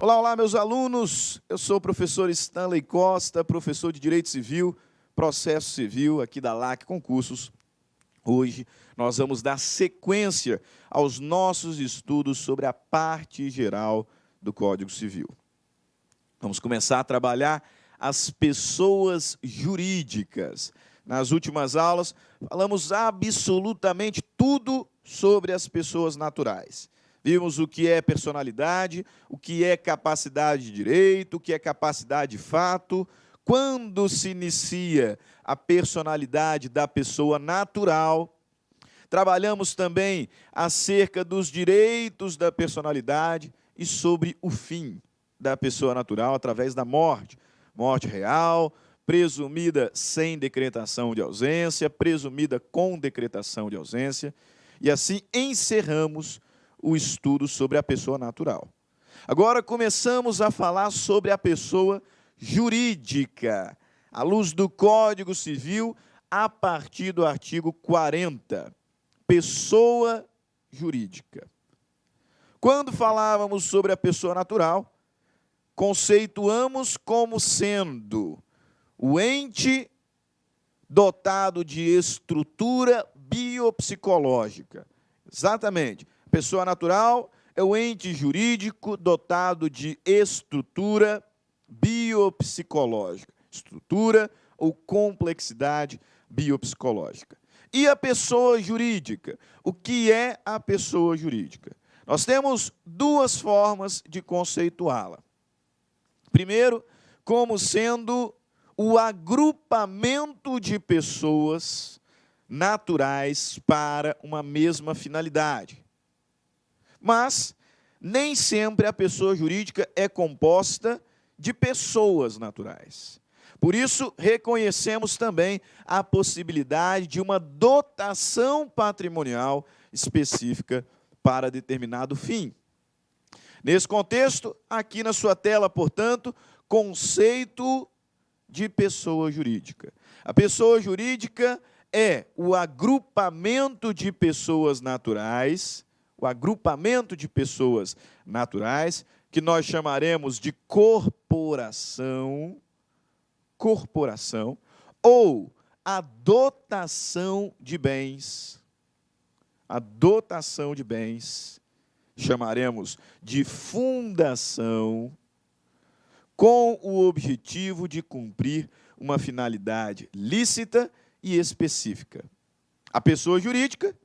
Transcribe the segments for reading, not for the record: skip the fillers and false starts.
Olá, olá, meus alunos. Eu sou o professor Stanley Costa, professor de Direito Civil, Processo Civil, aqui da LAC Concursos. Hoje nós vamos dar sequência aos nossos estudos sobre a parte geral do Código Civil. Vamos começar a trabalhar as pessoas jurídicas. Nas últimas aulas, falamos absolutamente tudo sobre as pessoas naturais. Vimos o que é personalidade, o que é capacidade de direito, o que é capacidade de fato, quando se inicia a personalidade da pessoa natural. Trabalhamos também acerca dos direitos da personalidade e sobre o fim da pessoa natural através da morte. Morte real, presumida sem decretação de ausência, presumida com decretação de ausência. E assim encerramos o estudo sobre a pessoa natural. Agora começamos a falar sobre a pessoa jurídica, à luz do Código Civil, a partir do artigo 40. Pessoa jurídica. Quando falávamos sobre a pessoa natural, conceituamos como sendo o ente dotado de estrutura biopsicológica. Exatamente. Pessoa natural é o ente jurídico dotado de estrutura biopsicológica. Estrutura ou complexidade biopsicológica. E a pessoa jurídica? O que é a pessoa jurídica? Nós temos duas formas de conceituá-la. Primeiro, como sendo o agrupamento de pessoas naturais para uma mesma finalidade. Mas nem sempre a pessoa jurídica é composta de pessoas naturais. Por isso, reconhecemos também a possibilidade de uma dotação patrimonial específica para determinado fim. Nesse contexto, aqui na sua tela, portanto, conceito de pessoa jurídica. A pessoa jurídica é o agrupamento de pessoas naturais, que nós chamaremos de corporação, ou a dotação de bens. A dotação de bens chamaremos de fundação, com o objetivo de cumprir uma finalidade lícita e específica. A pessoa jurídica,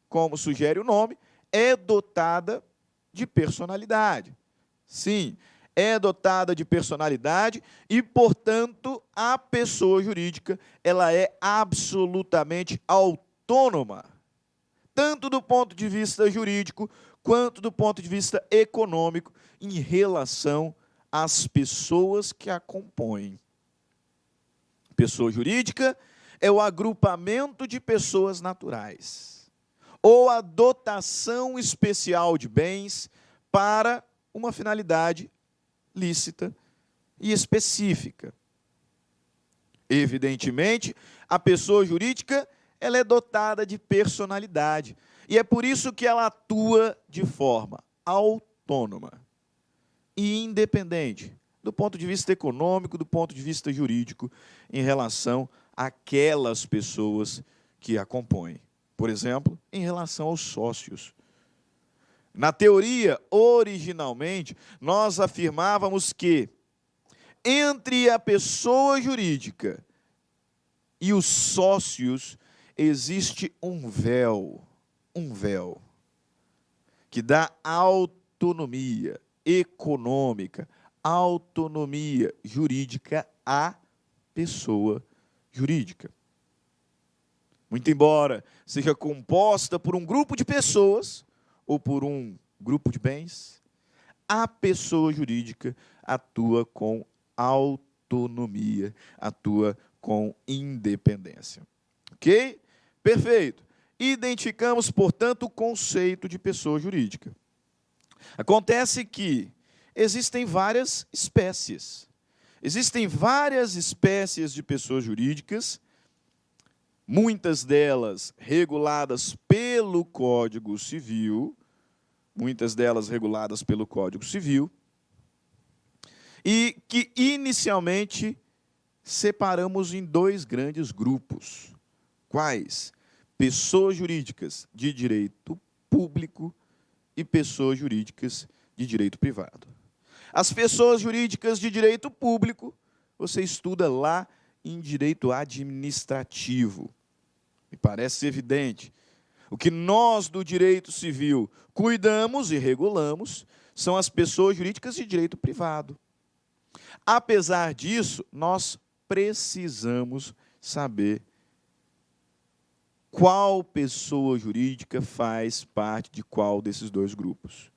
como sugere o nome, é dotada de personalidade. Sim, é dotada de personalidade e, portanto, a pessoa jurídica ela é absolutamente autônoma, tanto do ponto de vista jurídico quanto do ponto de vista econômico, em relação às pessoas que a compõem. Pessoa jurídica é o agrupamento de pessoas naturais, ou a dotação especial de bens para uma finalidade lícita e específica. Evidentemente, a pessoa jurídica ela é dotada de personalidade, e é por isso que ela atua de forma autônoma e independente, do ponto de vista econômico, do ponto de vista jurídico, em relação àquelas pessoas que a compõem. Por exemplo, em relação aos sócios. Na teoria, originalmente, nós afirmávamos que entre a pessoa jurídica e os sócios existe um véu, que dá autonomia econômica, autonomia jurídica à pessoa jurídica. Muito embora seja composta por um grupo de pessoas ou por um grupo de bens, a pessoa jurídica atua com autonomia, atua com independência. Ok? Perfeito. Identificamos, portanto, o conceito de pessoa jurídica. Acontece que existem várias espécies. Existem várias espécies de pessoas jurídicas, muitas delas reguladas pelo Código Civil, e que inicialmente separamos em dois grandes grupos. Quais? Pessoas jurídicas de direito público e pessoas jurídicas de direito privado. As pessoas jurídicas de direito público, você estuda lá em direito administrativo. Me parece evidente. O que nós, do direito civil, cuidamos e regulamos são as pessoas jurídicas de direito privado. Apesar disso, nós precisamos saber qual pessoa jurídica faz parte de qual desses dois grupos.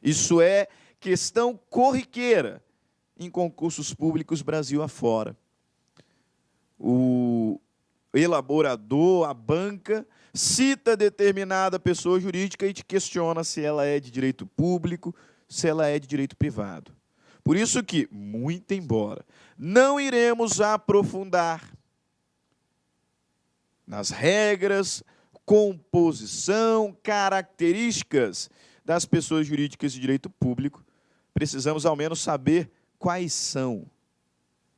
Isso é questão corriqueira em concursos públicos Brasil afora. O elaborador, a banca, cita determinada pessoa jurídica e te questiona se ela é de direito público, se ela é de direito privado. Por isso que, muito embora não iremos aprofundar nas regras, composição, características das pessoas jurídicas de direito público, precisamos ao menos saber quais são.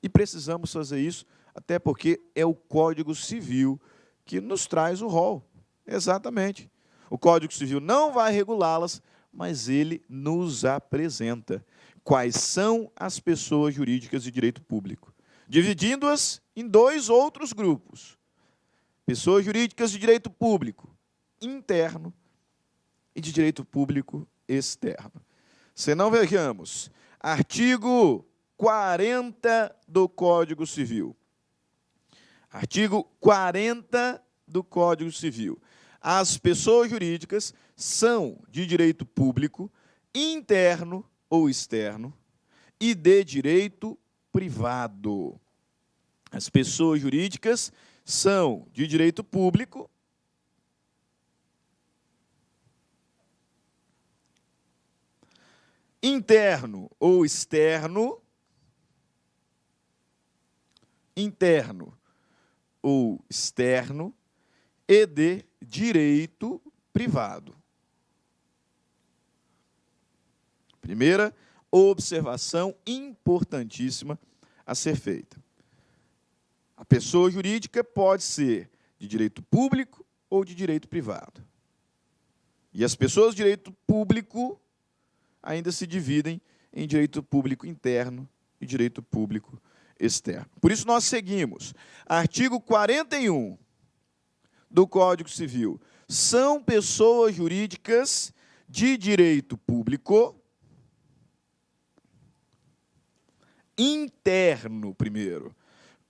E precisamos fazer isso até porque é o Código Civil que nos traz o rol. Exatamente. O Código Civil não vai regulá-las, mas ele nos apresenta quais são as pessoas jurídicas de direito público, dividindo-as em dois outros grupos. Pessoas jurídicas de direito público interno e de direito público externo. Se não vejamos, artigo 40 do Código Civil. Artigo 40 do Código Civil. As pessoas jurídicas são de direito público, interno ou externo, e de direito privado. As pessoas jurídicas são de direito público, interno ou externo, interno ou externo, e de direito privado. Primeira observação importantíssima a ser feita. A pessoa jurídica pode ser de direito público ou de direito privado. E as pessoas de direito público ainda se dividem em direito público interno e direito público externo. Por isso nós seguimos. Artigo 41 do Código Civil. São pessoas jurídicas de direito público interno, primeiro.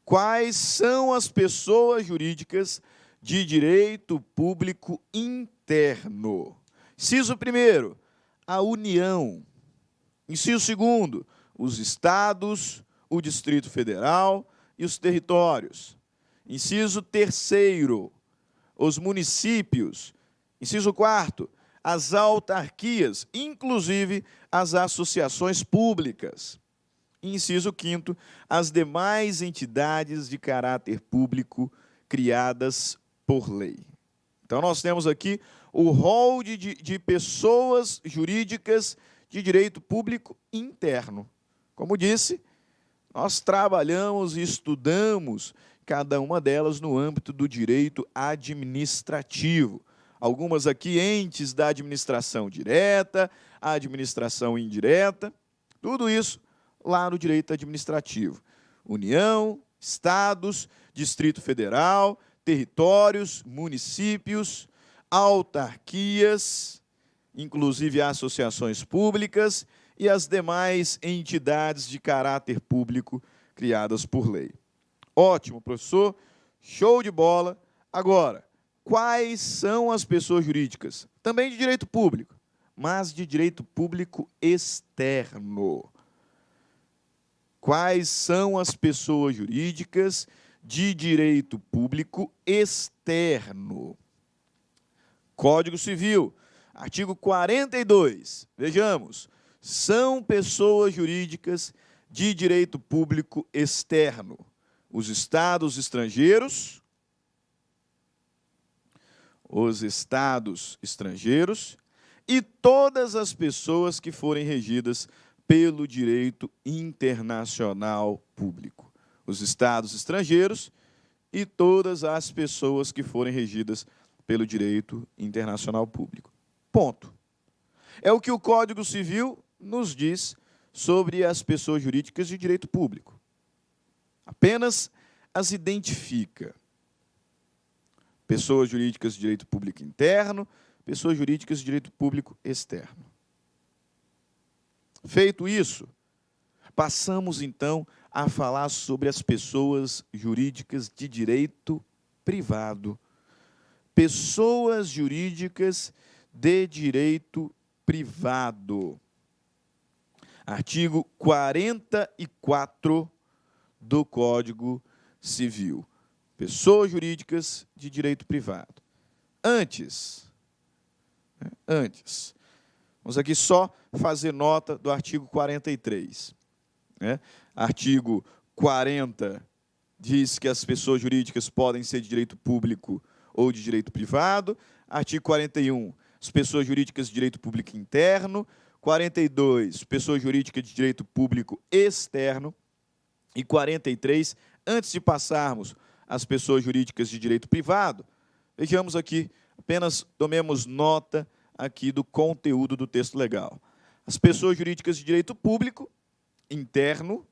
Quais são as pessoas jurídicas de direito público interno? Inciso primeiro, a União. Inciso segundo, os estados, o Distrito Federal e os territórios. Inciso terceiro, os municípios. Inciso quarto, as autarquias, inclusive as associações públicas. Inciso quinto, as demais entidades de caráter público criadas por lei. Então, nós temos aqui o rol de pessoas jurídicas de direito público interno. Como disse, nós trabalhamos e estudamos cada uma delas no âmbito do direito administrativo. Algumas aqui entes da administração direta, a administração indireta, tudo isso lá no direito administrativo. União, estados, Distrito Federal, territórios, municípios, autarquias, inclusive associações públicas e as demais entidades de caráter público criadas por lei. Ótimo, professor, show de bola. Agora, quais são as pessoas jurídicas? Também de direito público, mas de direito público externo. Quais são as pessoas jurídicas de direito público externo? Código Civil, artigo 42. Vejamos, são pessoas jurídicas de direito público externo. Os estados estrangeiros, e todas as pessoas que forem regidas pelo direito internacional público. Os estados estrangeiros e todas as pessoas que forem regidas pelo direito internacional público. Ponto. É o que o Código Civil nos diz sobre as pessoas jurídicas de direito público. Apenas as identifica. Pessoas jurídicas de direito público interno, pessoas jurídicas de direito público externo. Feito isso, passamos então a falar sobre as pessoas jurídicas de direito privado. Pessoas jurídicas de direito privado. Artigo 44 do Código Civil. Pessoas jurídicas de direito privado. Antes, vamos aqui só fazer nota do artigo 43. Artigo 40 diz que as pessoas jurídicas podem ser de direito público ou de direito privado. Artigo 41, as pessoas jurídicas de direito público interno. 42, pessoa jurídica de direito público externo. E 43, antes de passarmos às pessoas jurídicas de direito privado, vejamos aqui, apenas tomemos nota aqui do conteúdo do texto legal. As pessoas jurídicas de direito público interno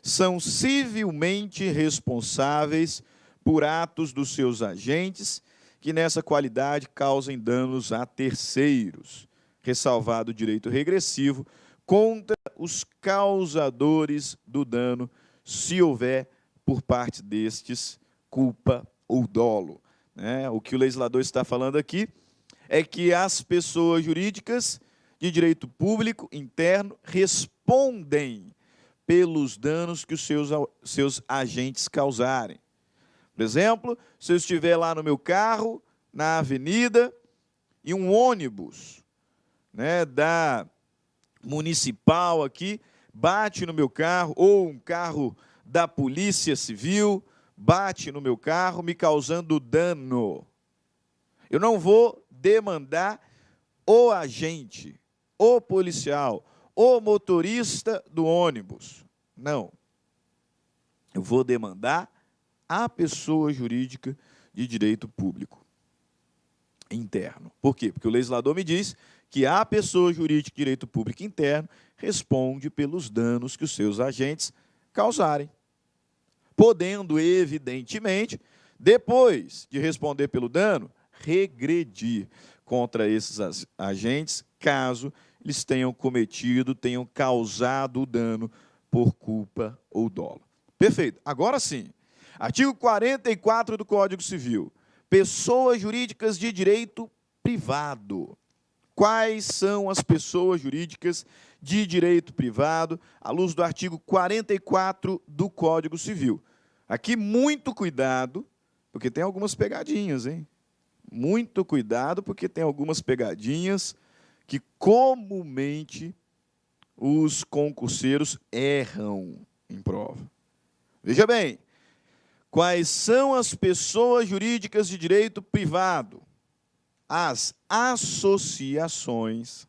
são civilmente responsáveis por atos dos seus agentes que nessa qualidade causem danos a terceiros, ressalvado o direito regressivo contra os causadores do dano, se houver por parte destes culpa ou dolo. O que o legislador está falando aqui é que as pessoas jurídicas de direito público interno respondem pelos danos que os seus agentes causarem. Por exemplo, se eu estiver lá no meu carro, na avenida, e um ônibus da municipal aqui bate no meu carro, ou um carro da Polícia Civil bate no meu carro, me causando dano. Eu não vou demandar o agente, o policial, o motorista do ônibus. Não. Eu vou demandar a pessoa jurídica de direito público interno. Por quê? Porque o legislador me diz que a pessoa jurídica de direito público interno responde pelos danos que os seus agentes causarem, podendo, evidentemente, depois de responder pelo dano, regredir contra esses agentes, caso eles tenham causado o dano por culpa ou dolo. Perfeito. Agora sim, artigo 44 do Código Civil. Pessoas jurídicas de direito privado. Quais são as pessoas jurídicas de direito privado, à luz do artigo 44 do Código Civil? Aqui, muito cuidado, porque tem algumas pegadinhas, hein? Muito cuidado, porque tem algumas pegadinhas que comumente os concurseiros erram em prova. Veja bem, quais são as pessoas jurídicas de direito privado? As associações,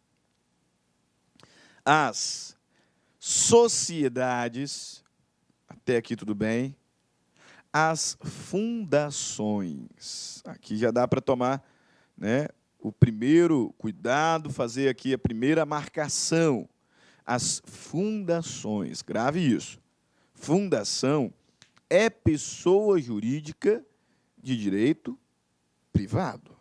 as sociedades, até aqui tudo bem, as fundações. Aqui já dá para tomar o primeiro cuidado, fazer aqui a primeira marcação. As fundações, grave isso. Fundação é pessoa jurídica de direito privado.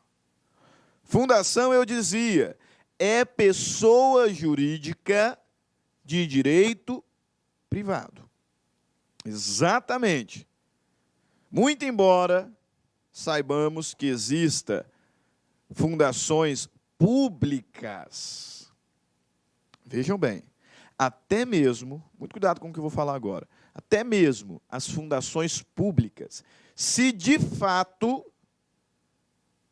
Fundação, eu dizia, é pessoa jurídica de direito privado. Exatamente. Muito embora saibamos que exista fundações públicas, vejam bem, até mesmo, muito cuidado com o que eu vou falar agora, até mesmo as fundações públicas, se de fato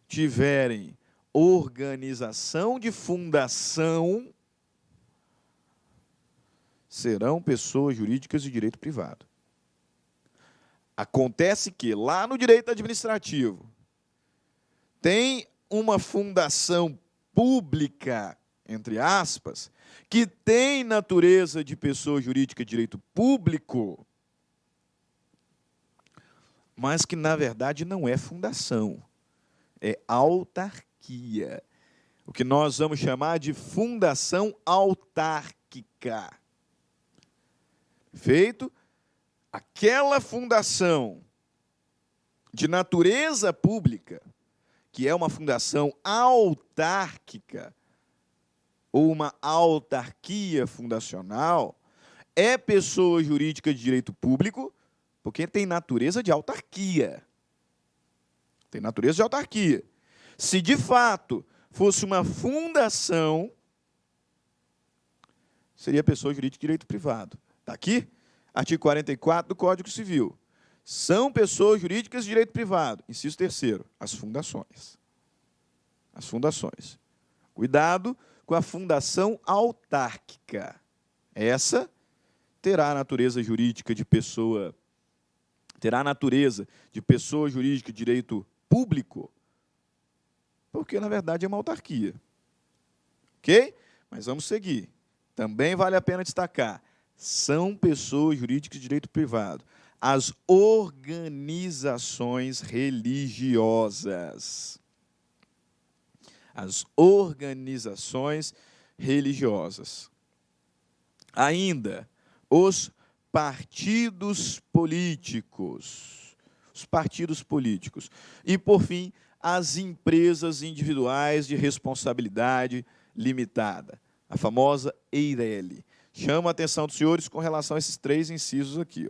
tiverem organização de fundação, serão pessoas jurídicas de direito privado. Acontece que, lá no direito administrativo, tem uma fundação pública entre aspas, que tem natureza de pessoa jurídica de direito público, mas que, na verdade, não é fundação, é autarquia. O que nós vamos chamar de fundação autárquica. Feito, aquela fundação de natureza pública, que é uma fundação autárquica, ou uma autarquia fundacional, é pessoa jurídica de direito público, porque tem natureza de autarquia. Tem natureza de autarquia. Se, de fato, fosse uma fundação, seria pessoa jurídica de direito privado. Está aqui? Artigo 44 do Código Civil. São pessoas jurídicas de direito privado. Inciso 3º, as fundações. As fundações. Cuidado com a fundação autárquica. Essa terá a natureza jurídica de pessoa, jurídica de direito público, porque, na verdade, é uma autarquia. Ok? Mas vamos seguir. Também vale a pena destacar, são pessoas jurídicas de direito privado. As organizações religiosas. As organizações religiosas. Ainda, os partidos políticos. Os partidos políticos. E, por fim, as empresas individuais de responsabilidade limitada. A famosa EIRELI. Chamo a atenção dos senhores com relação a esses 3 incisos aqui.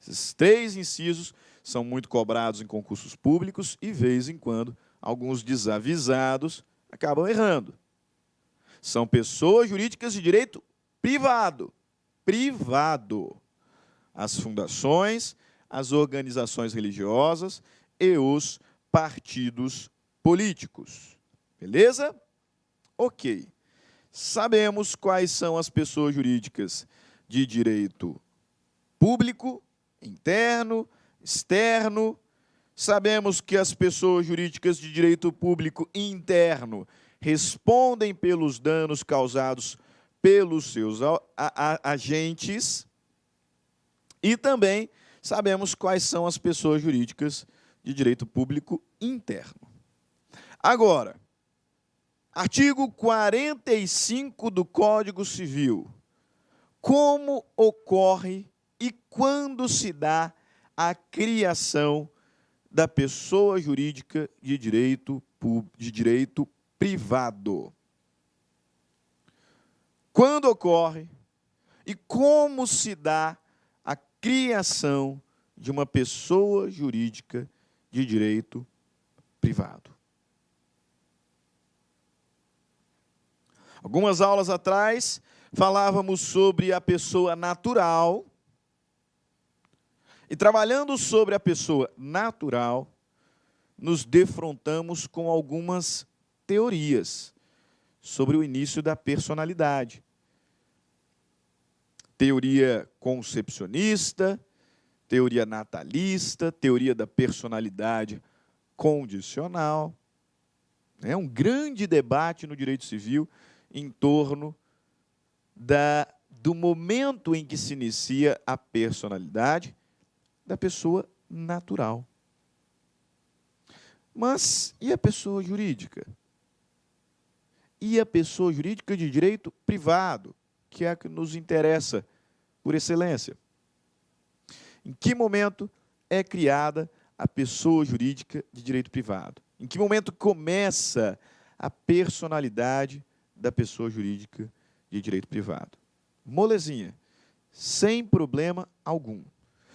Esses 3 incisos são muito cobrados em concursos públicos e, de vez em quando, alguns desavisados acabam errando. São pessoas jurídicas de direito privado. Privado. As fundações, as organizações religiosas e os partidos políticos. Beleza? Ok. Sabemos quais são as pessoas jurídicas de direito público, interno, externo. Sabemos que as pessoas jurídicas de direito público interno respondem pelos danos causados pelos seus agentes. E também sabemos quais são as pessoas jurídicas de direito público interno. Agora, artigo 45 do Código Civil. Como ocorre e quando se dá a criação da pessoa jurídica de direito privado? Quando ocorre e como se dá a criação de uma pessoa jurídica de direito privado? Algumas aulas atrás, falávamos sobre a pessoa natural. E trabalhando sobre a pessoa natural, nos defrontamos com algumas teorias sobre o início da personalidade. Teoria concepcionista, teoria natalista, teoria da personalidade condicional. É um grande debate no direito civil em torno do momento em que se inicia a personalidade da pessoa natural. Mas e a pessoa jurídica? E a pessoa jurídica de direito privado, que é a que nos interessa por excelência? Em que momento é criada a pessoa jurídica de direito privado? Em que momento começa a personalidade da pessoa jurídica de direito privado? Molezinha, sem problema algum.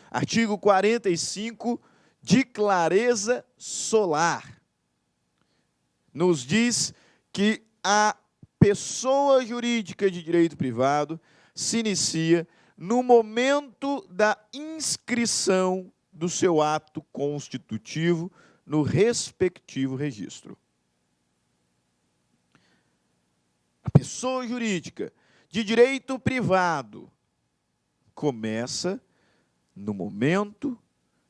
Artigo 45, de clareza solar, nos diz que a pessoa jurídica de direito privado se inicia no momento da inscrição do seu ato constitutivo no respectivo registro. A pessoa jurídica de direito privado começa no momento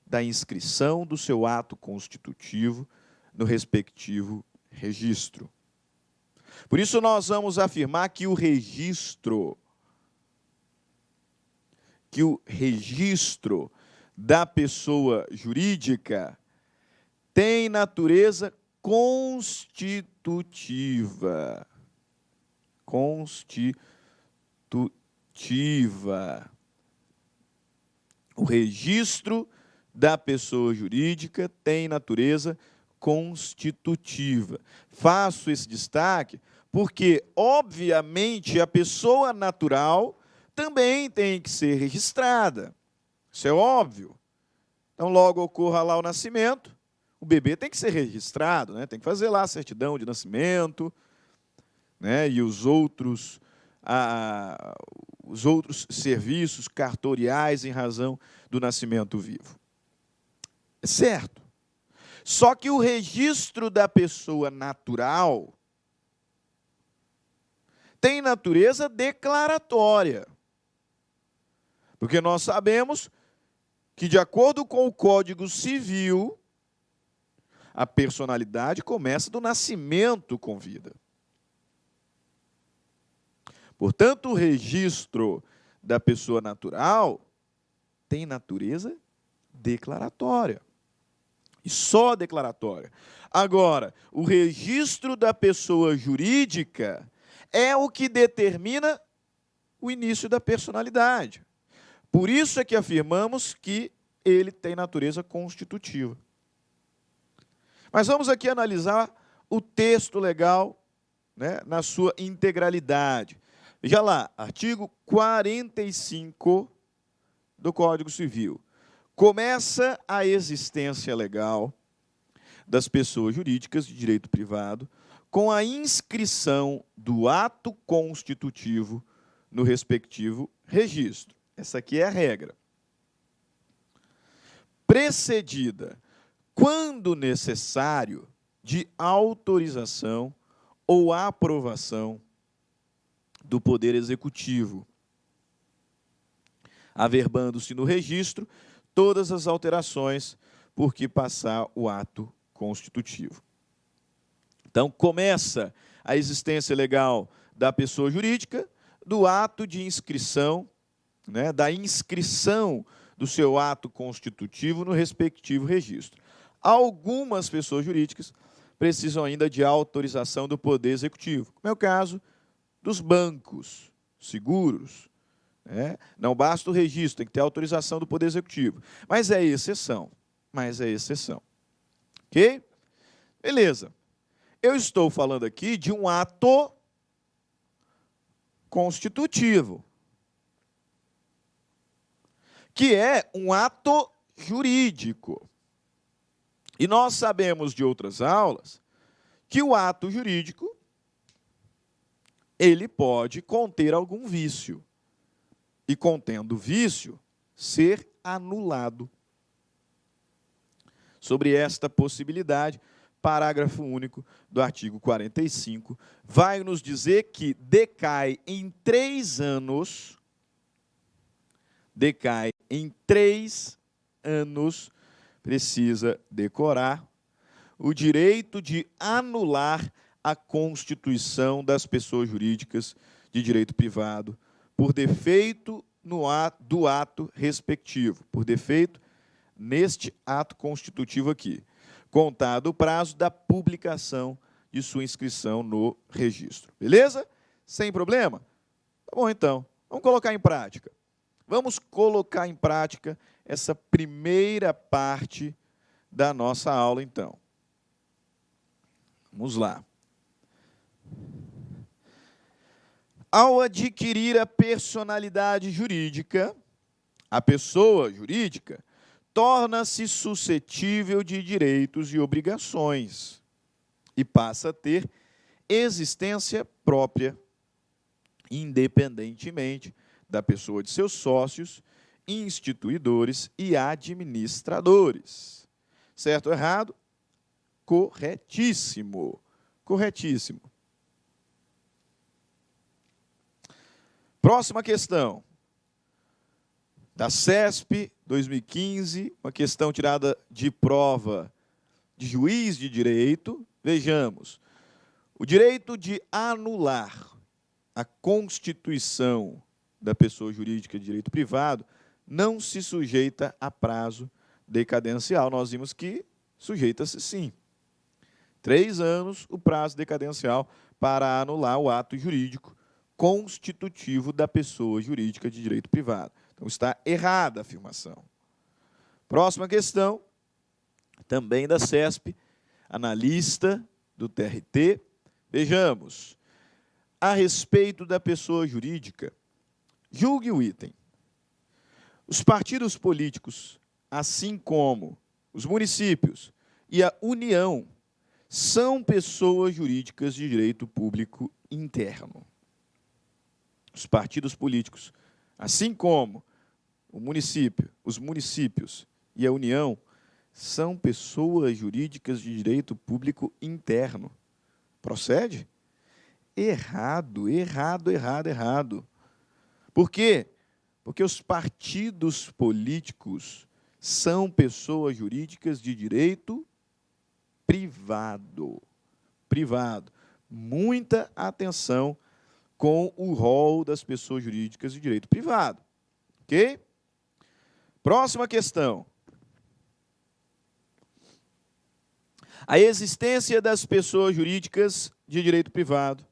da inscrição do seu ato constitutivo no respectivo registro. Por isso, nós vamos afirmar que o registro da pessoa jurídica tem natureza constitutiva. O registro da pessoa jurídica tem natureza constitutiva. Faço esse destaque porque, obviamente, a pessoa natural também tem que ser registrada. Isso é óbvio. Então, logo ocorra lá o nascimento, o bebê tem que ser registrado, né? Tem que fazer lá a certidão de nascimento, né? E os outros serviços cartoriais em razão do nascimento vivo. É certo. Só que o registro da pessoa natural tem natureza declaratória. Porque nós sabemos que, de acordo com o Código Civil, a personalidade começa do nascimento com vida. Portanto, o registro da pessoa natural tem natureza declaratória. E só declaratória. Agora, o registro da pessoa jurídica é o que determina o início da personalidade. Por isso é que afirmamos que ele tem natureza constitutiva. Mas vamos aqui analisar o texto legal, né, na sua integralidade. Veja lá, artigo 45 do Código Civil. Começa a existência legal das pessoas jurídicas de direito privado com a inscrição do ato constitutivo no respectivo registro. Essa aqui é a regra. Precedida, quando necessário, de autorização ou aprovação do Poder Executivo, averbando-se no registro todas as alterações por que passar o ato constitutivo. Então, começa a existência legal da pessoa jurídica do ato de inscrição, né, da inscrição do seu ato constitutivo no respectivo registro. Algumas pessoas jurídicas precisam ainda de autorização do Poder Executivo, como é o caso dos bancos, seguros, né? Não basta o registro, tem que ter autorização do Poder Executivo. Mas é exceção. Ok? Beleza. Eu estou falando aqui de um ato constitutivo, que é um ato jurídico. E nós sabemos de outras aulas que o ato jurídico ele pode conter algum vício. E, contendo vício, ser anulado. Sobre esta possibilidade, parágrafo único do artigo 45 vai nos dizer que decai em 3 anos, precisa decorar, o direito de anular a constituição das pessoas jurídicas de direito privado por defeito do ato respectivo, por defeito neste ato constitutivo aqui, contado o prazo da publicação de sua inscrição no registro. Beleza? Sem problema? Tá bom, então. Vamos colocar em prática. Vamos colocar em prática essa primeira parte da nossa aula, então. Vamos lá. Ao adquirir a personalidade jurídica, a pessoa jurídica torna-se suscetível de direitos e obrigações e passa a ter existência própria, independentemente da pessoa de seus sócios, instituidores e administradores. Certo ou errado? Corretíssimo. Corretíssimo. Próxima questão. Da CESP 2015, uma questão tirada de prova de juiz de direito. Vejamos. O direito de anular a constituição da pessoa jurídica de direito privado não se sujeita a prazo decadencial. Nós vimos que sujeita-se sim. 3 anos o prazo decadencial para anular o ato jurídico constitutivo da pessoa jurídica de direito privado. Então, está errada a afirmação. Próxima questão, também da CESP, analista do TRT. Vejamos, a respeito da pessoa jurídica, julgue o item. Os partidos políticos, assim como os municípios e a União, são pessoas jurídicas de direito público interno. Os partidos políticos, assim como o município, os municípios e a União, são pessoas jurídicas de direito público interno. Procede? Errado, errado, errado, errado. Por quê? Porque os partidos políticos são pessoas jurídicas de direito privado. Privado. Muita atenção com o rol das pessoas jurídicas de direito privado. Ok? Próxima questão. A existência das pessoas jurídicas de direito privado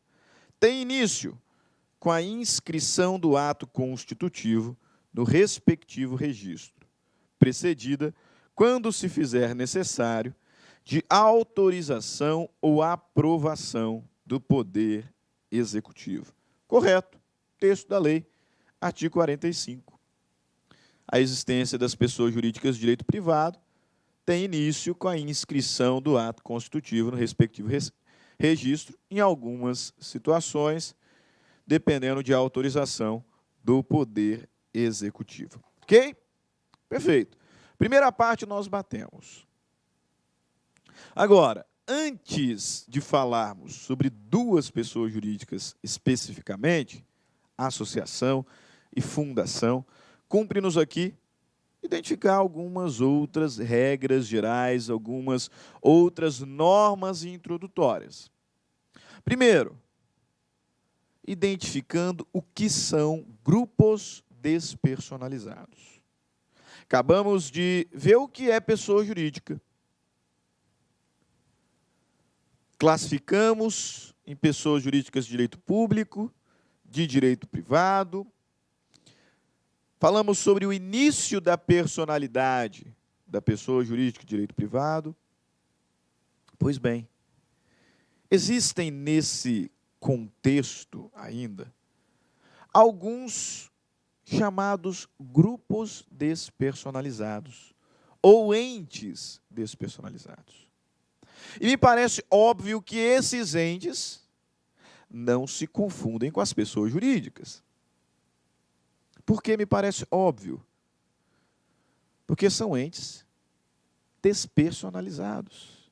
tem início com a inscrição do ato constitutivo no respectivo registro, precedida, quando se fizer necessário, de autorização ou aprovação do Poder Executivo. Correto. Texto da lei, artigo 45. A existência das pessoas jurídicas de direito privado tem início com a inscrição do ato constitutivo no respectivo registro, em algumas situações, dependendo de autorização do Poder Executivo. Ok? Perfeito. Primeira parte nós batemos. Agora, antes de falarmos sobre duas pessoas jurídicas especificamente, associação e fundação, cumpre-nos aqui identificar algumas outras regras gerais, algumas outras normas introdutórias. Primeiro, identificando o que são grupos despersonalizados. Acabamos de ver o que é pessoa jurídica. Classificamos em pessoas jurídicas de direito público, de direito privado. Falamos sobre o início da personalidade da pessoa jurídica de direito privado. Pois bem, existem nesse contexto ainda alguns chamados grupos despersonalizados ou entes despersonalizados. E me parece óbvio que esses entes não se confundem com as pessoas jurídicas. Por que me parece óbvio? Porque são entes despersonalizados.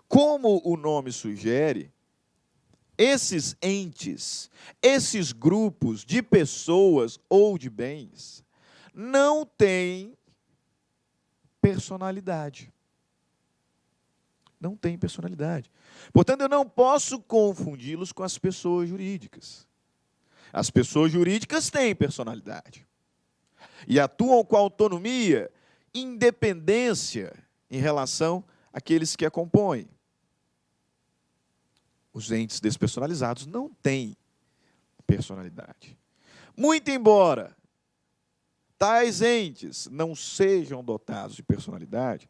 Como o nome sugere, esses entes, esses grupos de pessoas ou de bens, não têm personalidade. Não têm personalidade. Portanto, eu não posso confundi-los com as pessoas jurídicas. As pessoas jurídicas têm personalidade e atuam com autonomia, independência em relação àqueles que a compõem. Os entes despersonalizados não têm personalidade. Muito embora tais entes não sejam dotados de personalidade,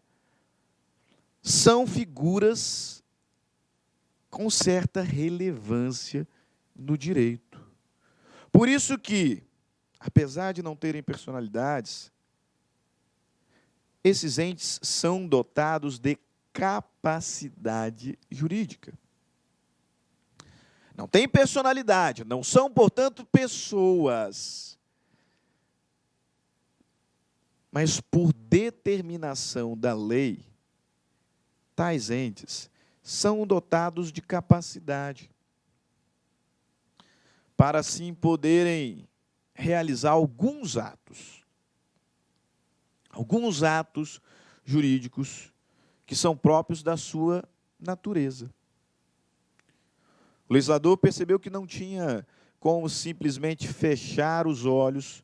são figuras com certa relevância no direito. Por isso que, apesar de não terem personalidades, esses entes são dotados de capacidade jurídica. Não têm personalidade, não são, portanto, pessoas. Mas, por determinação da lei, tais entes são dotados de capacidade para, assim, poderem realizar alguns atos jurídicos que são próprios da sua natureza. O legislador percebeu que não tinha como simplesmente fechar os olhos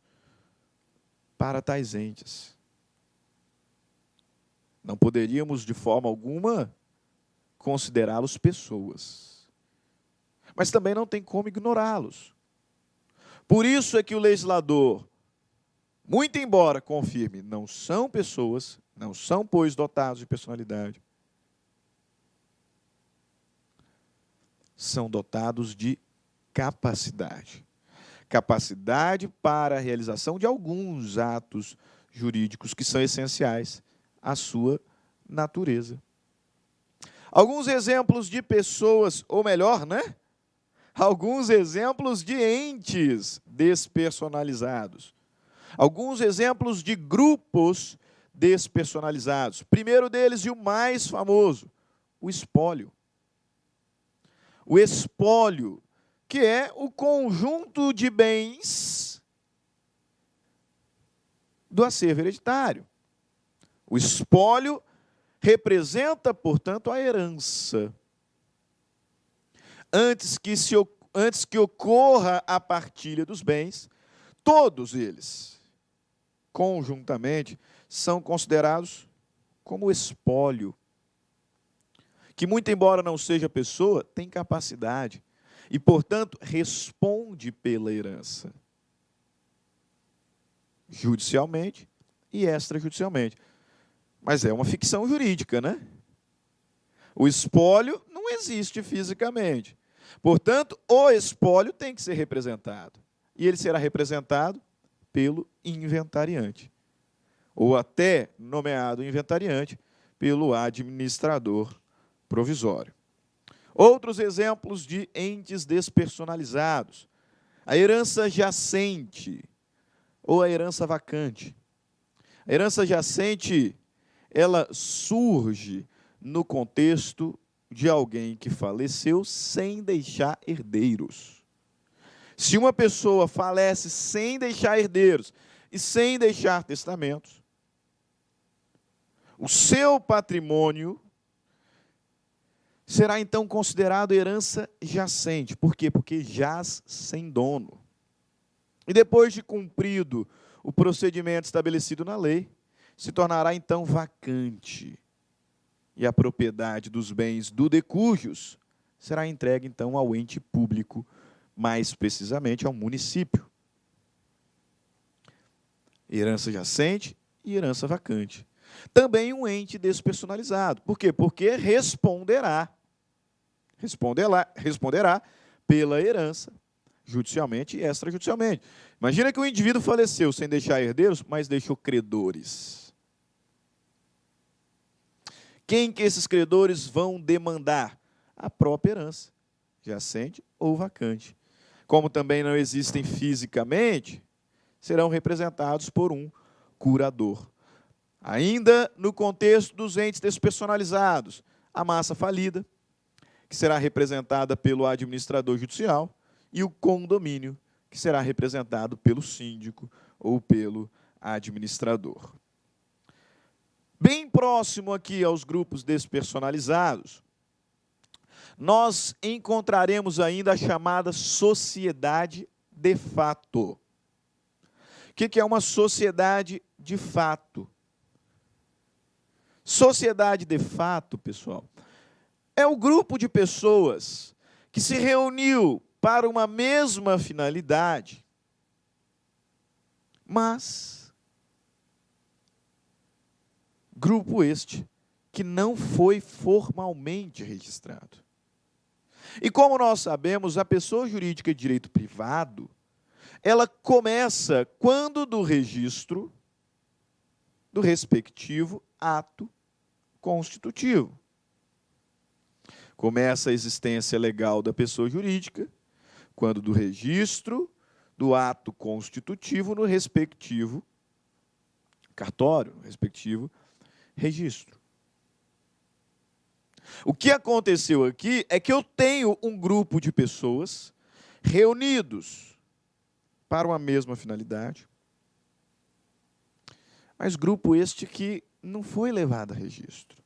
para tais entes. Não poderíamos, de forma alguma, considerá-los pessoas. Mas também não tem como ignorá-los. Por isso é que o legislador, muito embora confirme, não são pessoas, não são, pois, dotados de personalidade, são dotados de capacidade. Capacidade para a realização de alguns atos jurídicos que são essenciais à sua natureza. Alguns exemplos de pessoas, ou melhor, né? Alguns exemplos de entes despersonalizados. Alguns exemplos de grupos despersonalizados. Primeiro deles, e o mais famoso, o espólio. O espólio, que é o conjunto de bens do acervo hereditário. O espólio representa, portanto, a herança. Antes que ocorra a partilha dos bens, todos eles, conjuntamente, são considerados como espólio, que, muito embora não seja pessoa, tem capacidade e, portanto, responde pela herança, judicialmente e extrajudicialmente. Mas é uma ficção jurídica, né? O espólio não existe fisicamente. Portanto, o espólio tem que ser representado. E ele será representado pelo inventariante. Ou até nomeado inventariante pelo administrador provisório. Outros exemplos de entes despersonalizados. A herança jacente ou a herança vacante. A herança jacente, ela surge no contexto de alguém que faleceu sem deixar herdeiros. Se uma pessoa falece sem deixar herdeiros e sem deixar testamentos, o seu patrimônio será então considerado herança jacente. Por quê? Porque jaz sem dono. E depois de cumprido o procedimento estabelecido na lei, se tornará então vacante. E a propriedade dos bens do decújios será entregue então ao ente público, mais precisamente ao município. Herança jacente e herança vacante. Também um ente despersonalizado. Por quê? Porque responderá pela herança, judicialmente e extrajudicialmente. Imagina que um indivíduo faleceu sem deixar herdeiros, mas deixou credores. Quem que esses credores vão demandar? A própria herança, jacente ou vacante. Como também não existem fisicamente, serão representados por um curador. Ainda no contexto dos entes despersonalizados, a massa falida, que será representada pelo administrador judicial, e o condomínio, que será representado pelo síndico ou pelo administrador. Bem próximo aqui aos grupos despersonalizados, nós encontraremos ainda a chamada sociedade de fato. O que é uma sociedade de fato? Sociedade de fato, pessoal, é o grupo de pessoas que se reuniu para uma mesma finalidade, mas grupo este que não foi formalmente registrado. E como nós sabemos, a pessoa jurídica de direito privado, ela começa quando do registro do respectivo ato constitutivo. Começa a existência legal da pessoa jurídica quando do registro do ato constitutivo no respectivo cartório, no respectivo registro. O que aconteceu aqui é que eu tenho um grupo de pessoas reunidos para uma mesma finalidade, mas grupo este que não foi levado a registro.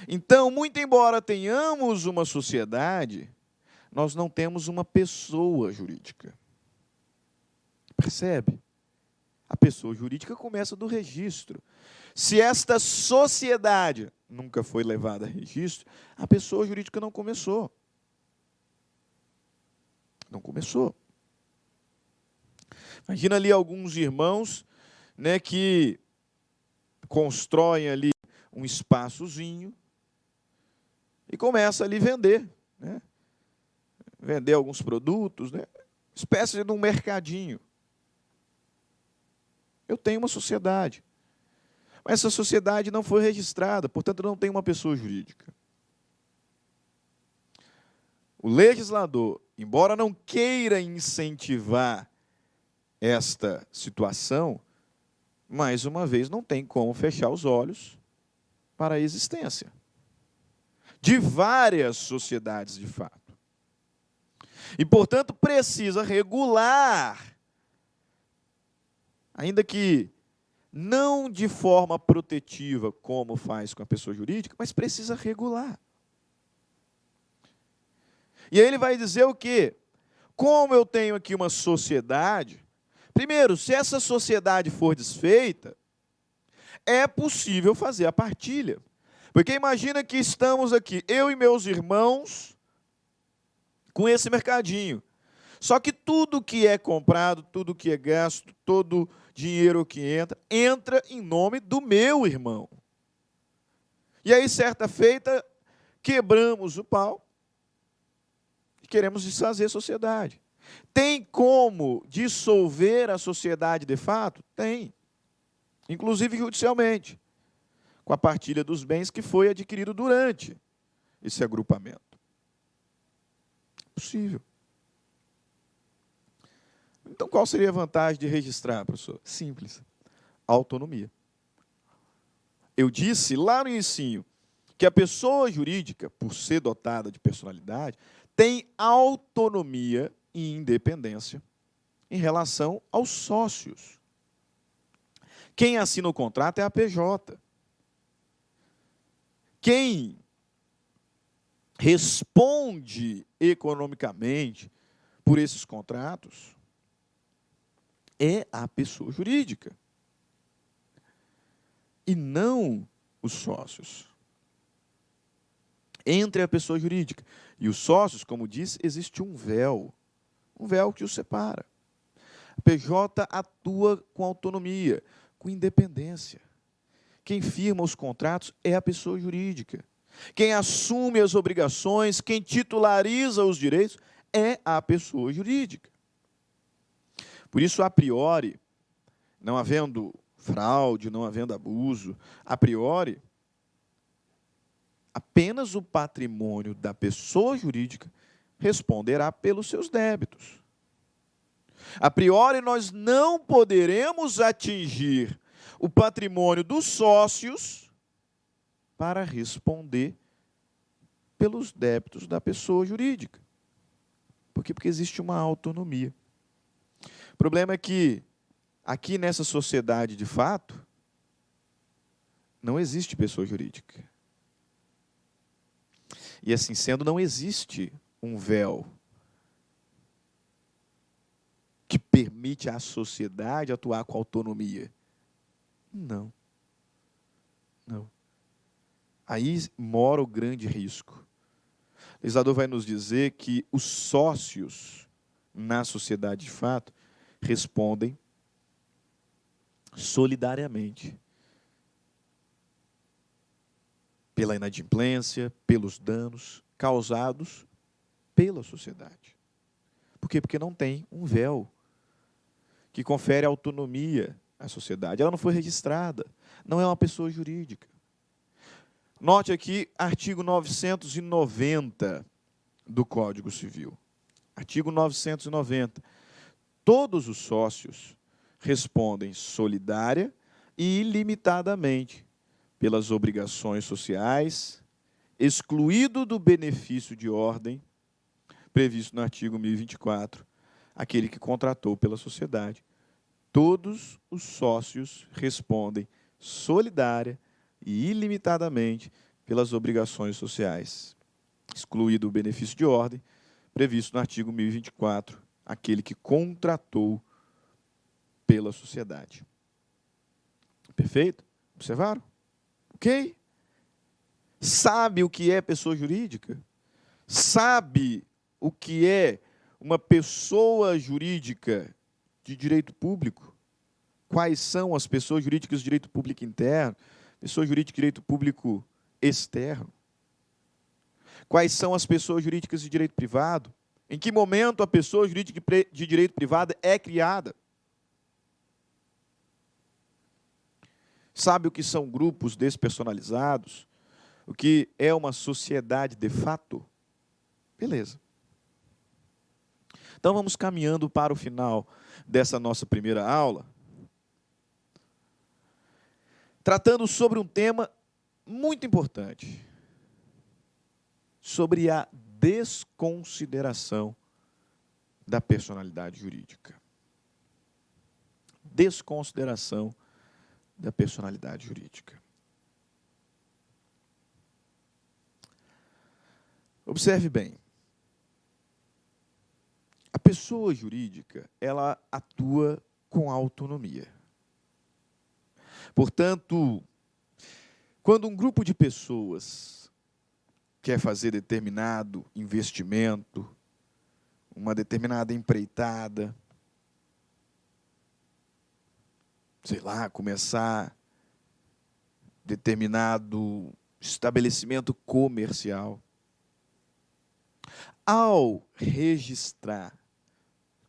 Então, muito embora tenhamos uma sociedade, nós não temos uma pessoa jurídica. Percebe? A pessoa jurídica começa do registro. Se esta sociedade nunca foi levada a registro, a pessoa jurídica não começou. Não começou. Imagina ali alguns irmãos, né, que constroem ali um espaçozinho e começam ali a vender, né? Vender alguns produtos, né? Espécie de um mercadinho. Eu tenho uma sociedade, mas essa sociedade não foi registrada, portanto não tem uma pessoa jurídica. O legislador, embora não queira incentivar esta situação, mais uma vez não tem como fechar os olhos para a existência de várias sociedades de fato. E, portanto, precisa regular, ainda que não de forma protetiva, como faz com a pessoa jurídica, mas precisa regular. E aí ele vai dizer o quê? Como eu tenho aqui uma sociedade, primeiro, se essa sociedade for desfeita, é possível fazer a partilha. Porque imagina que estamos aqui, eu e meus irmãos, com esse mercadinho. Só que tudo que é comprado, tudo que é gasto, todo dinheiro que entra em nome do meu irmão. E aí, certa feita, quebramos o pau e queremos desfazer a sociedade. Tem como dissolver a sociedade de fato? Tem. Inclusive judicialmente, com a partilha dos bens que foi adquirido durante esse agrupamento. Possível. Então, qual seria a vantagem de registrar, professor? Simples. Autonomia. Eu disse lá no início que a pessoa jurídica, por ser dotada de personalidade, tem autonomia e independência em relação aos sócios. Quem assina o contrato é a PJ. Quem responde economicamente por esses contratos é a pessoa jurídica e não os sócios. Entre a pessoa jurídica e os sócios, como disse, existe um véu que os separa. A PJ atua com autonomia, com independência. Quem firma os contratos é a pessoa jurídica. Quem assume as obrigações, quem titulariza os direitos, é a pessoa jurídica. Por isso, a priori, não havendo fraude, não havendo abuso, a priori, apenas o patrimônio da pessoa jurídica responderá pelos seus débitos. A priori, nós não poderemos atingir o patrimônio dos sócios para responder pelos débitos da pessoa jurídica. Por quê? Porque existe uma autonomia. O problema é que, aqui nessa sociedade, de fato, não existe pessoa jurídica. E, assim sendo, não existe um véu que permite à sociedade atuar com autonomia. Não. Não. Aí mora o grande risco. O legislador vai nos dizer que os sócios na sociedade, de fato, respondem solidariamente pela inadimplência, pelos danos causados pela sociedade. Por quê? Porque não tem um véu que confere autonomia à sociedade. Ela não foi registrada, não é uma pessoa jurídica. Note aqui, artigo 990 do Código Civil. Artigo 990. Todos os sócios respondem solidária e ilimitadamente pelas obrigações sociais, excluído do benefício de ordem previsto no artigo 1024, aquele que contratou pela sociedade. Todos os sócios respondem solidária e ilimitadamente pelas obrigações sociais, excluído o benefício de ordem previsto no artigo 1024, aquele que contratou pela sociedade. Perfeito? Observaram? Ok? Sabe o que é pessoa jurídica? Sabe o que é uma pessoa jurídica de direito público? Quais são as pessoas jurídicas de direito público interno, pessoa jurídica de direito público externo? Quais são as pessoas jurídicas de direito privado? Em que momento a pessoa jurídica de direito privado é criada? Sabe o que são grupos despersonalizados? O que é uma sociedade de fato? Beleza. Então vamos caminhando para o final dessa nossa primeira aula, tratando sobre um tema muito importante, sobre a desconsideração da personalidade jurídica. Desconsideração da personalidade jurídica. Observe bem. A pessoa jurídica, ela atua com autonomia. Portanto, quando um grupo de pessoas quer fazer determinado investimento, uma determinada empreitada, sei lá, começar determinado estabelecimento comercial, ao registrar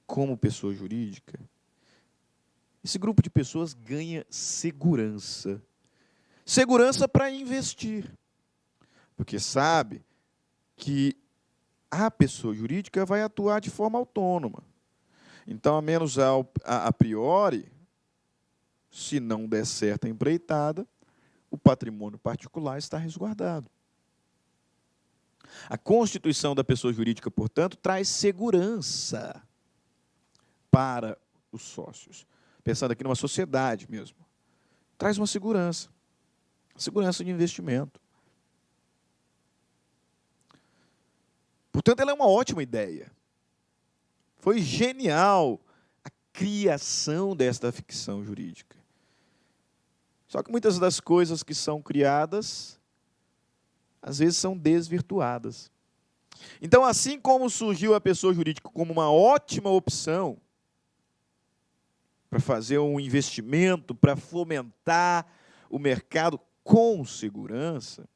como pessoa jurídica, esse grupo de pessoas ganha segurança. Segurança para investir. Porque sabe que a pessoa jurídica vai atuar de forma autônoma. Então, a menos a priori, se não der certo a empreitada, o patrimônio particular está resguardado. A constituição da pessoa jurídica, portanto, traz segurança para os sócios. Pensando aqui numa sociedade mesmo. Traz uma segurança. Segurança de investimento. Portanto, ela é uma ótima ideia. Foi genial a criação desta ficção jurídica. Só que muitas das coisas que são criadas, às vezes são desvirtuadas. Então, assim como surgiu a pessoa jurídica como uma ótima opção para fazer um investimento, para fomentar o mercado com segurança,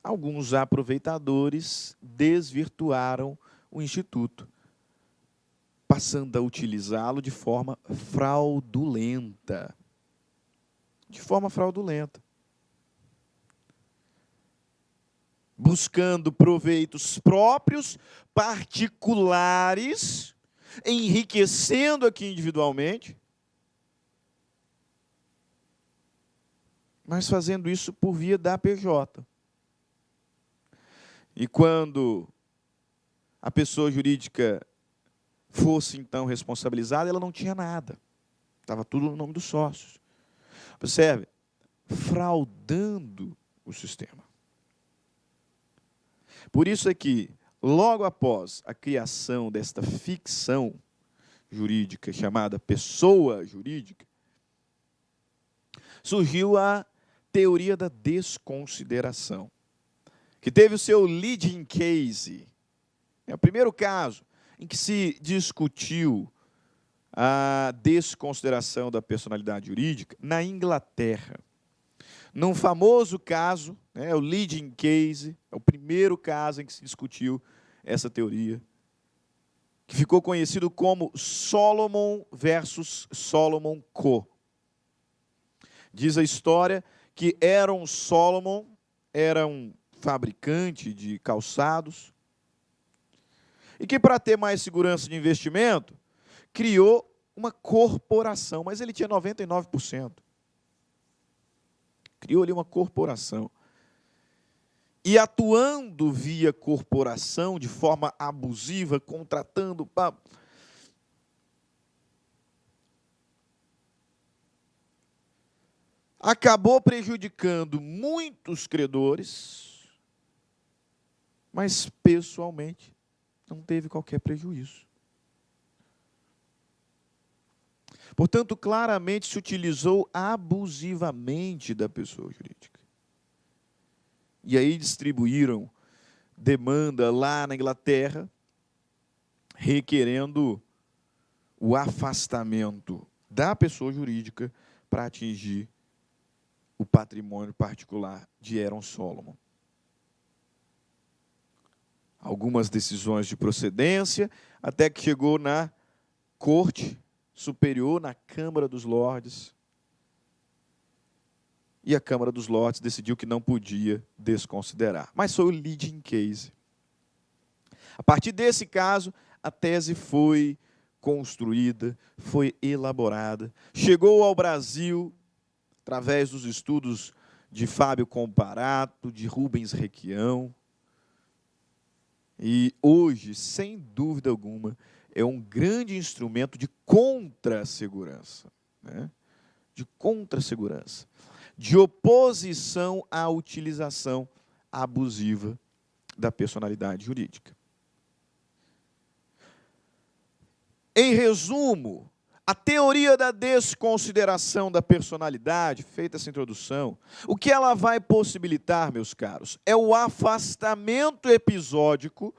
alguns aproveitadores desvirtuaram o instituto, passando a utilizá-lo de forma fraudulenta. De forma fraudulenta. Buscando proveitos próprios, particulares, enriquecendo aqui individualmente, mas fazendo isso por via da PJ. E quando a pessoa jurídica fosse, então, responsabilizada, ela não tinha nada. Estava tudo no nome dos sócios. Observe, fraudando o sistema. Por isso é que, logo após a criação desta ficção jurídica, chamada pessoa jurídica, surgiu a teoria da desconsideração, que teve o seu leading case. É o primeiro caso em que se discutiu a desconsideração da personalidade jurídica na Inglaterra. Num famoso caso, o leading case, é o primeiro caso em que se discutiu essa teoria, que ficou conhecido como Solomon versus Solomon Co. Diz a história que Aaron Solomon era um fabricante de calçados e que, para ter mais segurança de investimento, criou uma corporação, mas ele tinha 99%. Criou ali uma corporação. E atuando via corporação, de forma abusiva, contratando... acabou prejudicando muitos credores, mas pessoalmente não teve qualquer prejuízo. Portanto, claramente se utilizou abusivamente da pessoa jurídica. E aí distribuíram demanda lá na Inglaterra, requerendo o afastamento da pessoa jurídica para atingir o patrimônio particular de Aaron Solomon. Algumas decisões de procedência, até que chegou na Corte Superior, na Câmara dos Lordes, e a Câmara dos Lordes decidiu que não podia desconsiderar. Mas foi o leading case. A partir desse caso, a tese foi construída, foi elaborada, chegou ao Brasil através dos estudos de Fábio Comparato, de Rubens Requião, e hoje, sem dúvida alguma, é um grande instrumento de contra-segurança, né? De contra-segurança, de oposição à utilização abusiva da personalidade jurídica. Em resumo, a teoria da desconsideração da personalidade, feita essa introdução, o que ela vai possibilitar, meus caros, é o afastamento episódico,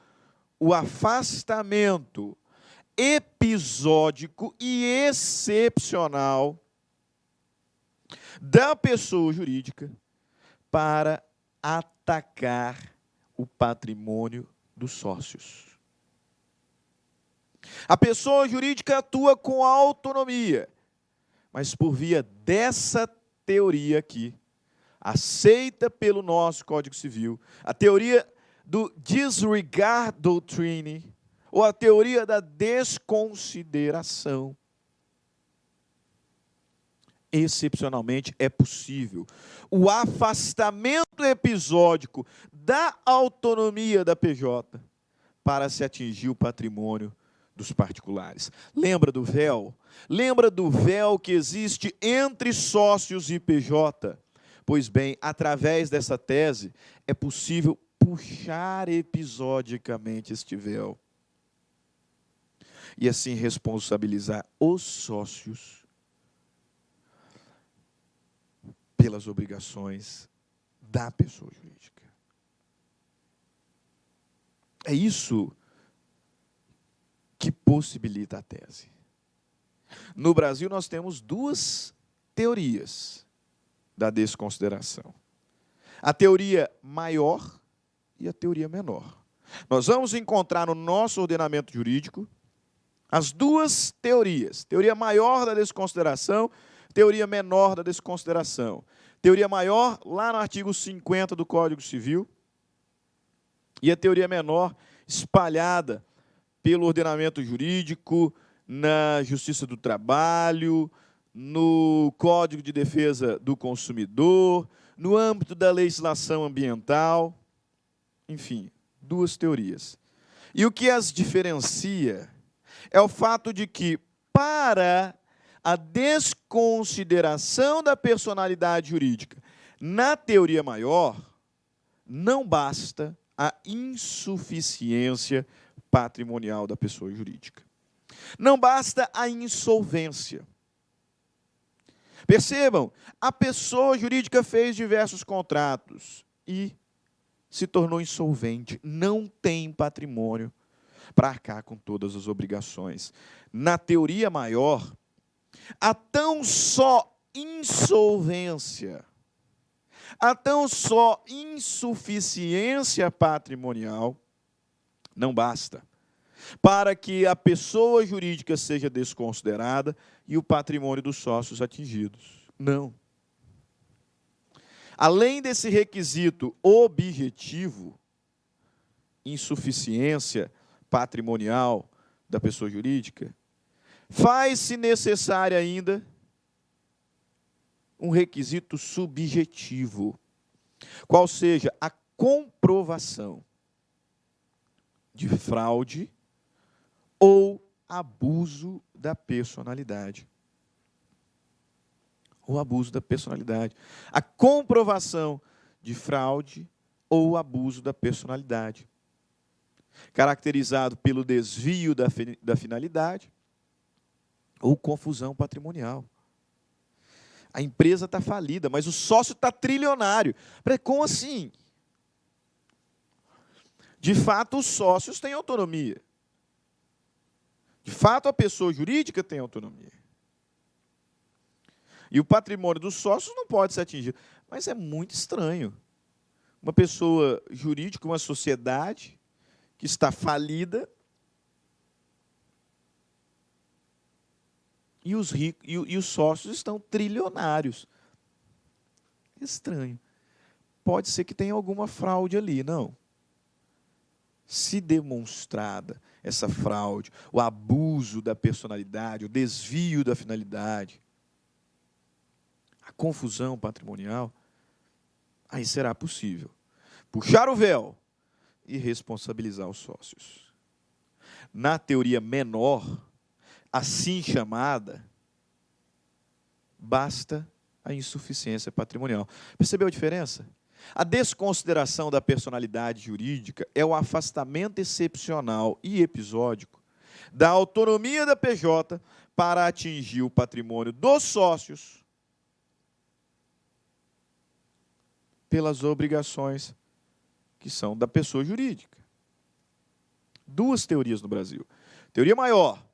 e excepcional da pessoa jurídica para atacar o patrimônio dos sócios. A pessoa jurídica atua com autonomia, mas por via dessa teoria aqui, aceita pelo nosso Código Civil, a teoria do disregard doctrine, ou a teoria da desconsideração. Excepcionalmente é possível o afastamento episódico da autonomia da PJ para se atingir o patrimônio dos particulares. Lembra do véu? Lembra do véu que existe entre sócios e PJ? Pois bem, através dessa tese, é possível puxar episodicamente este véu e assim responsabilizar os sócios pelas obrigações da pessoa jurídica. É isso que possibilita a tese. No Brasil, nós temos duas teorias da desconsideração: a teoria maior e a teoria menor. Nós vamos encontrar no nosso ordenamento jurídico as duas teorias: teoria maior da desconsideração, teoria menor da desconsideração. Teoria maior, lá no artigo 50 do Código Civil, e a teoria menor, espalhada pelo ordenamento jurídico, na Justiça do Trabalho, no Código de Defesa do Consumidor, no âmbito da legislação ambiental, enfim, duas teorias. E o que as diferencia é o fato de que, para a desconsideração da personalidade jurídica na teoria maior, não basta a insuficiência patrimonial da pessoa jurídica. Não basta a insolvência. Percebam, a pessoa jurídica fez diversos contratos e se tornou insolvente, não tem patrimônio para arcar com todas as obrigações. Na teoria maior, a tão só insolvência, a tão só insuficiência patrimonial não basta para que a pessoa jurídica seja desconsiderada e o patrimônio dos sócios atingidos. Não. Além desse requisito objetivo, insuficiência patrimonial da pessoa jurídica, faz-se necessário ainda um requisito subjetivo, qual seja a comprovação de fraude ou abuso da personalidade. O abuso da personalidade. A comprovação de fraude ou abuso da personalidade. caracterizado pelo desvio da finalidade ou confusão patrimonial. A empresa está falida, mas o sócio está trilionário. Como assim? De fato, os sócios têm autonomia. De fato, a pessoa jurídica tem autonomia. E o patrimônio dos sócios não pode ser atingido. Mas é muito estranho. Uma pessoa jurídica, uma sociedade que está falida, e os sócios estão trilionários. Estranho. Pode ser que tenha alguma fraude ali, não. Se demonstrada essa fraude, o abuso da personalidade, o desvio da finalidade, a confusão patrimonial, aí será possível puxar o véu e responsabilizar os sócios. Na teoria menor, assim chamada, basta a insuficiência patrimonial. Percebeu a diferença? A desconsideração da personalidade jurídica é o afastamento excepcional e episódico da autonomia da PJ para atingir o patrimônio dos sócios pelas obrigações que são da pessoa jurídica. Duas teorias no Brasil. Teoria maior,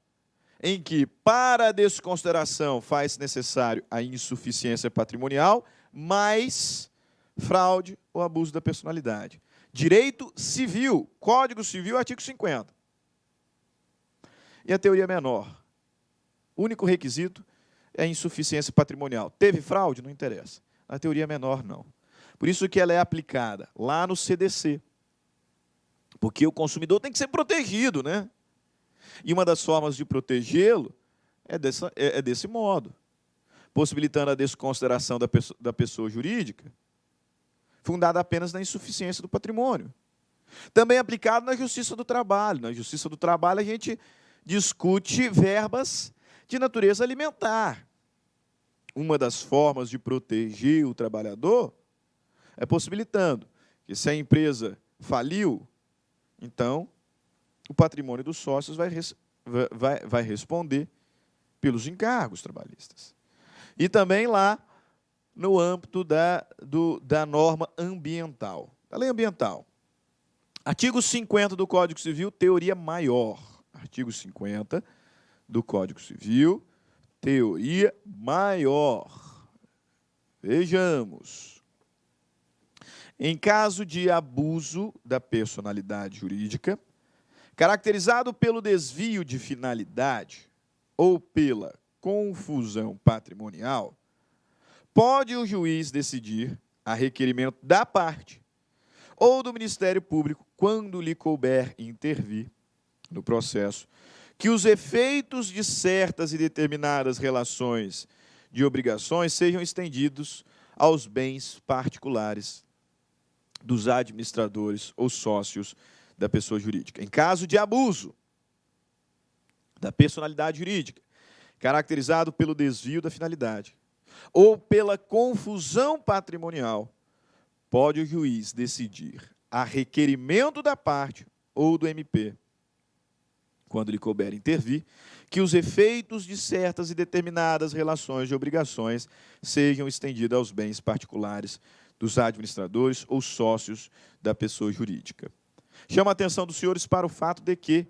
em que, para a desconsideração, faz necessário a insuficiência patrimonial, mais fraude ou abuso da personalidade. Direito civil, Código Civil, artigo 50. E a teoria menor, o único requisito é a insuficiência patrimonial. Teve fraude? Não interessa. Na teoria menor, não. Por isso que ela é aplicada lá no CDC. Porque o consumidor tem que ser protegido, né? E uma das formas de protegê-lo é desse modo, possibilitando a desconsideração da pessoa jurídica, fundada apenas na insuficiência do patrimônio. Também aplicado na Justiça do Trabalho. Na Justiça do Trabalho, a gente discute verbas de natureza alimentar. Uma das formas de proteger o trabalhador é possibilitando que, se a empresa faliu, então o patrimônio dos sócios vai responder pelos encargos trabalhistas. E também lá no âmbito da norma ambiental, da lei ambiental. Artigo 50 do Código Civil, teoria maior. Artigo 50 do Código Civil, teoria maior. Vejamos. Em caso de abuso da personalidade jurídica, caracterizado pelo desvio de finalidade ou pela confusão patrimonial, pode o juiz decidir, a requerimento da parte ou do Ministério Público, quando lhe couber intervir no processo, que os efeitos de certas e determinadas relações de obrigações sejam estendidos aos bens particulares dos administradores ou sócios da pessoa jurídica. Em caso de abuso da personalidade jurídica, caracterizado pelo desvio da finalidade ou pela confusão patrimonial, pode o juiz decidir, a requerimento da parte ou do MP, quando lhe couber intervir, que os efeitos de certas e determinadas relações de obrigações sejam estendidos aos bens particulares dos administradores ou sócios da pessoa jurídica. Chama a atenção dos senhores para o fato de que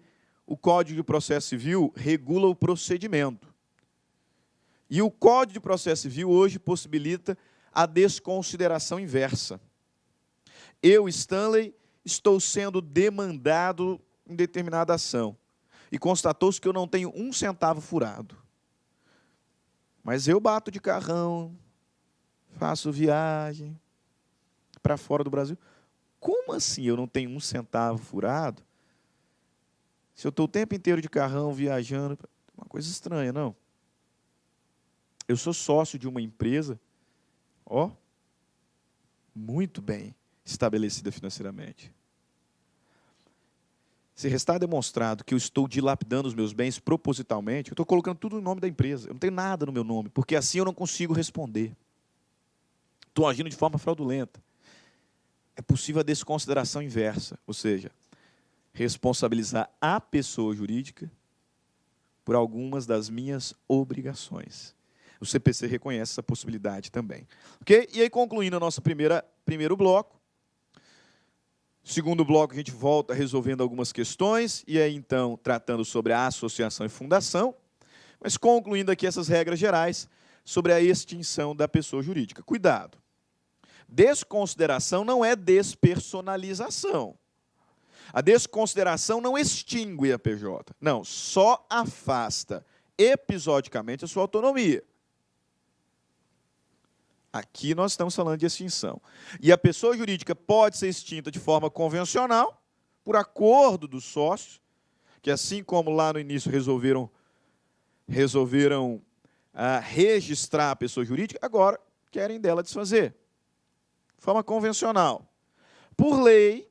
o Código de Processo Civil regula o procedimento. E o Código de Processo Civil hoje possibilita a desconsideração inversa. Eu, Stanley, estou sendo demandado em determinada ação. E constatou-se que eu não tenho um centavo furado. Mas eu bato de carrão, faço viagem para fora do Brasil. Como assim eu não tenho um centavo furado? Se eu estou o tempo inteiro de carrão, viajando, uma coisa estranha, não? Eu sou sócio de uma empresa, muito bem estabelecida financeiramente. Se restar demonstrado que eu estou dilapidando os meus bens propositalmente, eu estou colocando tudo no nome da empresa. Eu não tenho nada no meu nome, porque assim eu não consigo responder. Estou agindo de forma fraudulenta. É possível a desconsideração inversa, ou seja, responsabilizar a pessoa jurídica por algumas das minhas obrigações. O CPC reconhece essa possibilidade também. Ok? E aí, concluindo o nosso primeiro bloco, segundo bloco, a gente volta resolvendo algumas questões, e aí, então, tratando sobre a associação e fundação, mas concluindo aqui essas regras gerais sobre a extinção da pessoa jurídica. Cuidado! Desconsideração não é despersonalização. A desconsideração não extingue a PJ. Não, só afasta episodicamente a sua autonomia. Aqui nós estamos falando de extinção. E a pessoa jurídica pode ser extinta de forma convencional, por acordo dos sócios, que assim como lá no início resolveram registrar a pessoa jurídica, agora querem dela desfazer. De forma convencional. Por lei,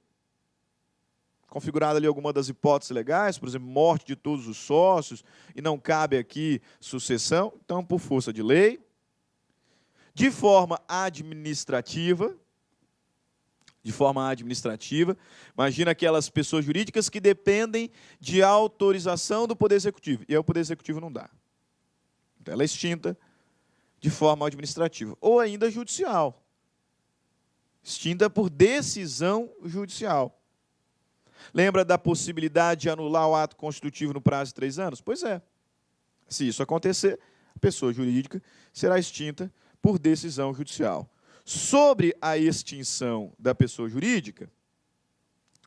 configurada ali alguma das hipóteses legais, por exemplo, morte de todos os sócios, e não cabe aqui sucessão, então, por força de lei. De forma administrativa, imagina aquelas pessoas jurídicas que dependem de autorização do Poder Executivo, e aí o Poder Executivo não dá. Então, ela é extinta de forma administrativa, ou ainda judicial. Extinta por decisão judicial. Lembra da possibilidade de anular o ato constitutivo no prazo de 3 anos? Pois é. Se isso acontecer, a pessoa jurídica será extinta por decisão judicial. Sobre a extinção da pessoa jurídica,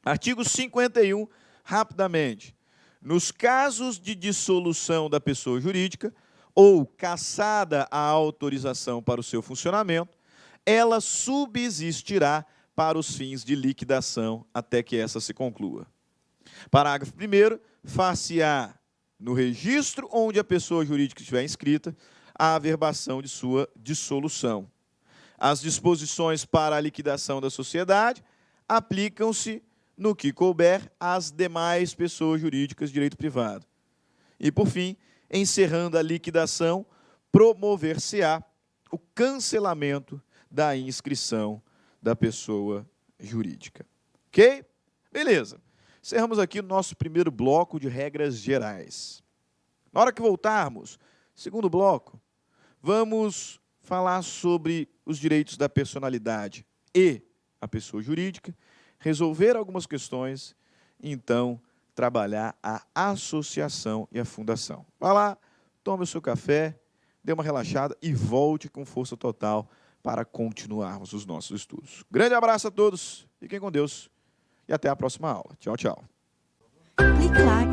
artigo 51, rapidamente. Nos casos de dissolução da pessoa jurídica ou cassada a autorização para o seu funcionamento, ela subsistirá para os fins de liquidação até que essa se conclua. Parágrafo 1º, far-se-á no registro onde a pessoa jurídica estiver inscrita a averbação de sua dissolução. As disposições para a liquidação da sociedade aplicam-se, no que couber, às demais pessoas jurídicas de direito privado. E, por fim, encerrando a liquidação, promover-se-á o cancelamento da inscrição da pessoa jurídica. Ok? Beleza. Encerramos aqui o nosso primeiro bloco de regras gerais. Na hora que voltarmos, segundo bloco, vamos falar sobre os direitos da personalidade e a pessoa jurídica, resolver algumas questões e, então, trabalhar a associação e a fundação. Vá lá, tome o seu café, dê uma relaxada e volte com força total para continuarmos os nossos estudos. Grande abraço a todos, fiquem com Deus e até a próxima aula. Tchau, tchau. Clique lá